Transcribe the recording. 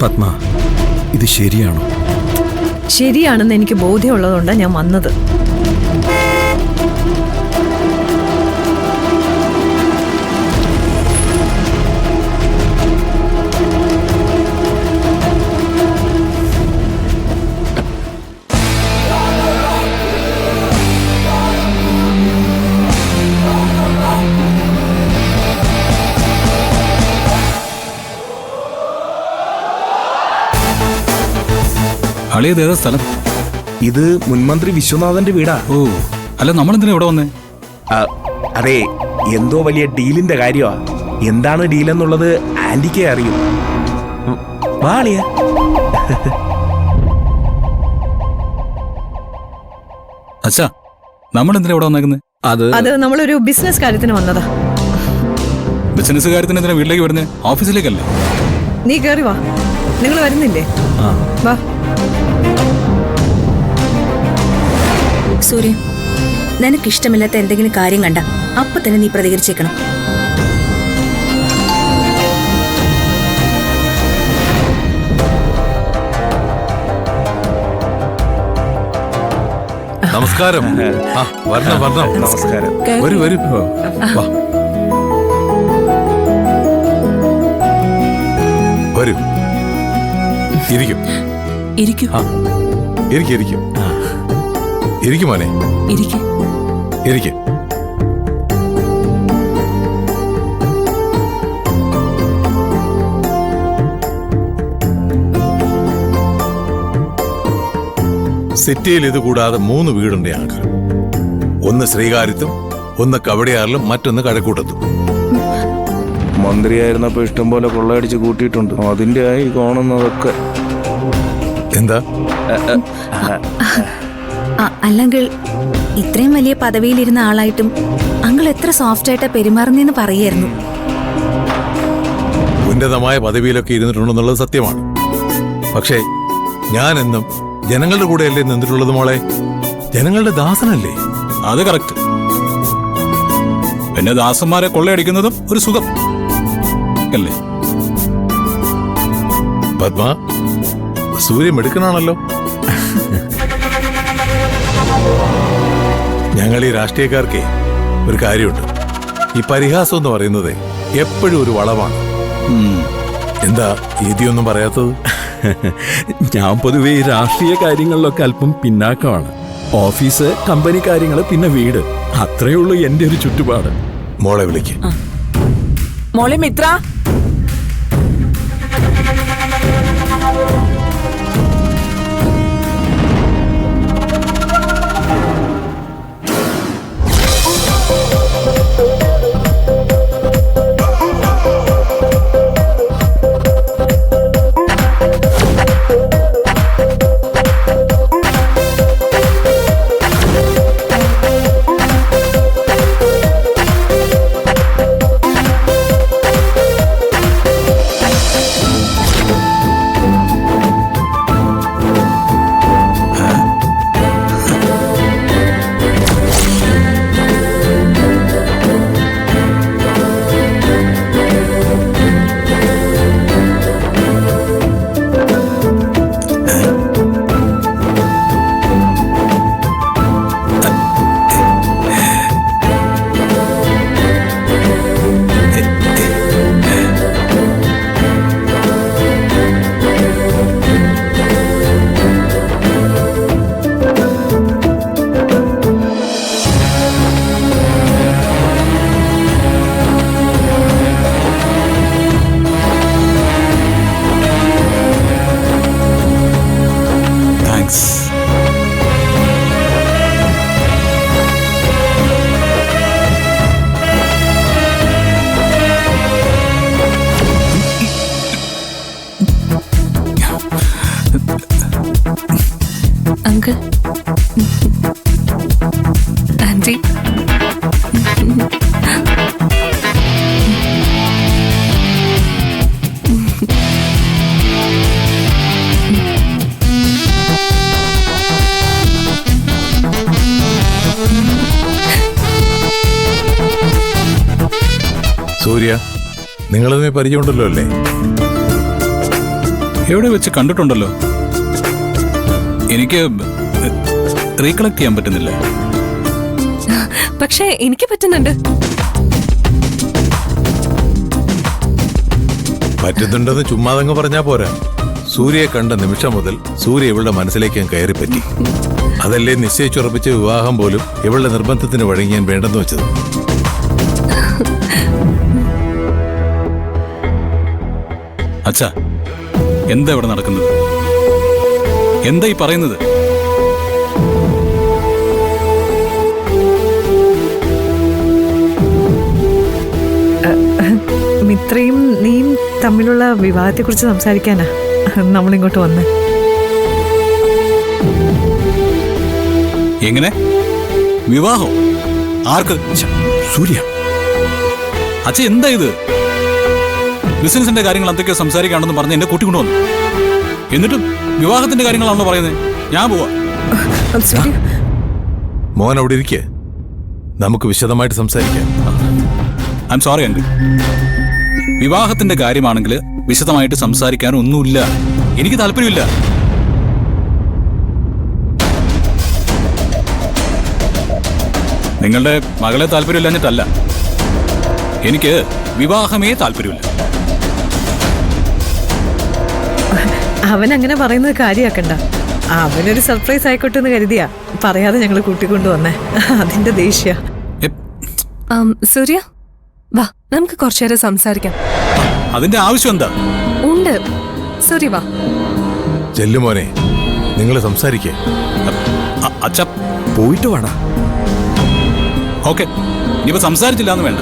പത്മ, ഇത് ശരിയാണോ? ശരിയാണെന്ന് എനിക്ക് ബോധ്യമുള്ളതുകൊണ്ടാണ് ഞാൻ വന്നത്. അളിയതേതാ സ്ഥലം? ഇത് മുൻമന്ത്രി വിശ്വനാഥന്റെ വീടാ. ഓ, അല്ല നമ്മളെന്തിനാ ഇവിടെ വന്നേ? അതെ, എന്തോ വലിയ ഡീലിന്റെ കാര്യമാ. എന്താണ് ഡീലെന്നുള്ളത് ആന്റിക്കേ അറിയൂ. വാളിയ അച്ഛാ, നമ്മളെന്തിനാ ഇവിടെ വന്നേക്കുന്നത്? അത് നമ്മളൊരു ബിസിനസ് കാര്യത്തിന് വന്നതാ. ബിസിനസ് കാര്യത്തിന് എന്തിനാ വീട്ടിലേക്ക് വരുന്നേ? ഓഫീസിലേക്കല്ലേ? നീ കേറി വാ. നിങ്ങൾ വരുന്നില്ലേ? വാ. സൂര്യൻ, നിനക്കിഷ്ടമില്ലാത്ത എന്തെങ്കിലും കാര്യം കണ്ട അപ്പൊ തന്നെ നീ പ്രതികരിച്ചേക്കണം. നമസ്കാരം. വരണം. നമസ്കാരം. വരൂ. വരൂ. ഇരിക്കും. ഇരിക്കും മോനെ. ഇരിക്കും. സിറ്റിയിൽ ഇത് കൂടാതെ 3 വീടുണ്ട് ഞങ്ങൾക്ക്. ഒന്ന് ശ്രീകാര്യത്തും, ഒന്ന് കവടിയാറിലും, മറ്റൊന്ന് കഴക്കൂട്ടത്തും. മന്ത്രിയായിരുന്നപ്പോ ഇഷ്ടം പോലെ കൊള്ളയടിച്ച് കൂട്ടിയിട്ടുണ്ട്. അതിന്റെ ആയി കാണുന്നതൊക്കെ. എന്താ? അല്ലെങ്കിൽ ഇത്രയും വലിയ പദവിയിലിരുന്ന ആളായിട്ടും അങ്കിൾ എത്ര സോഫ്റ്റ് ആയിട്ടാ പെരുമാറുന്നെന്ന് പറയായിരുന്നു. ഉന്നതമായ പദവിയിലൊക്കെ ഇരുന്നിട്ടുണ്ടെന്നുള്ളത് സത്യമാണ്. പക്ഷേ ഞാനെന്നും ജനങ്ങളുടെ കൂടെയല്ലേ നിന്നിട്ടുള്ളത് മോളെ. ജനങ്ങളുടെ ദാസനല്ലേ? അത് കറക്റ്റ്. പിന്നെ ദാസന്മാരെ കൊള്ളയടിക്കുന്നതും ഒരു സുഖം അല്ലേ? പത്മ, സൂര്യൻ എടുക്കണാണല്ലോ. ഞങ്ങൾ ഈ രാഷ്ട്രീയക്കാർക്ക് ഒരു കാര്യമുണ്ട്. ഈ പരിഹാസം എന്ന് പറയുന്നത് എപ്പോഴും ഒരു വളമാണ്. എന്താ രീതിയൊന്നും പറയാത്തത്? ഞാൻ പൊതുവെ ഈ രാഷ്ട്രീയ കാര്യങ്ങളിലൊക്കെ അല്പം പിന്നാക്കമാണ്. ഓഫീസ്, കമ്പനി കാര്യങ്ങള്, പിന്നെ വീട്, അത്രയേ ഉള്ളൂ എന്റെ ഒരു ചുറ്റുപാട്. മോളെ വിളിക്ക്. മോളെ മിത്ര. അങ്കിൾ, ആന്റി, സൂര്യ, നിങ്ങളതിനെ പരിചയമുണ്ടല്ലോ അല്ലേ? എവിടെ വെച്ച് കണ്ടിട്ടുണ്ടല്ലോ. എനിക്ക് റീകളക്ട് ചെയ്യാൻ പറ്റുന്നില്ല. പക്ഷേ എനിക്ക് പറ്റുന്നുണ്ട്. പറ്റുന്നുണ്ടെന്ന് ചുമ്മാതങ്ങ് പറഞ്ഞാ പോരാ. സൂര്യയെ കണ്ട നിമിഷം മുതൽ സൂര്യ ഇവളുടെ മനസ്സിലേക്ക് കയറിപ്പറ്റി. അതല്ലേ നിശ്ചയിച്ചുറപ്പിച്ച വിവാഹം പോലും ഇവളുടെ നിർബന്ധത്തിന് വഴങ്ങി ഞാൻ വേണ്ടെന്ന് വെച്ചത്. അച്ഛാ, എന്താ ഇവിടെ നടക്കുന്നത്? എന്താ ഈ പറയുന്നത്? മിത്രയും നീയും തമ്മിലുള്ള വിവാഹത്തെക്കുറിച്ച് സംസാരിക്കാനാ നമ്മളിങ്ങോട്ട് വന്നേ. എങ്ങനെ വിവാഹം? ആർക്ക്? സൂര്യ, അച്ഛ എന്താ ഇത്? ബിസിനസിന്റെ കാര്യങ്ങൾ എന്തൊക്കെയോ സംസാരിക്കാണെന്ന് പറഞ്ഞ് എന്നെ കൂട്ടിക്കൊണ്ടുവന്നു. എന്നിട്ടും വിവാഹത്തിന്റെ കാര്യങ്ങളാണല്ലോ പറയുന്നത്. ഞാൻ പോവാ. സൂര്യ, മോൻ അവിടെ ഇരിക്കേ, നമുക്ക് വിശദമായിട്ട് സംസാരിക്കാം. I am sorry uncle. വിവാഹത്തിന്റെ കാര്യമാണെങ്കിൽ വിശദമായിട്ട് സംസാരിക്കാൻ ഒന്നുമില്ല. എനിക്ക് താല്പര്യമില്ല. നിങ്ങളുടെ മകളെ താല്പര്യമില്ലാഞ്ഞിട്ടല്ല, എനിക്ക് വിവാഹമേ താല്പര്യമില്ല. അവൻ അങ്ങനെ പറയുന്നത് കാര്യമാക്കണ്ട. അവനൊരു സർപ്രൈസ് ആയിക്കോട്ടെ എന്ന് കരുതിയാ പറയാതെ ഞങ്ങൾ കൂട്ടിക്കൊണ്ടുവന്നേ. അതിന്റെ ദേഷ്യ. സൂര്യ, വാ, നമുക്ക് കുറച്ചേരം സംസാരിക്കാം. അതിന്റെ ആവശ്യം എന്താ? ഉണ്ട്. സൂര്യ, വാ. ചെല്ലുമോനെ, നിങ്ങൾ സംസാരിക്കേ. അച്ഛ പോയിട്ട് വേണം. ഓക്കെ, ഇനിയിപ്പോ സംസാരിച്ചില്ല എന്ന് വേണ്ട.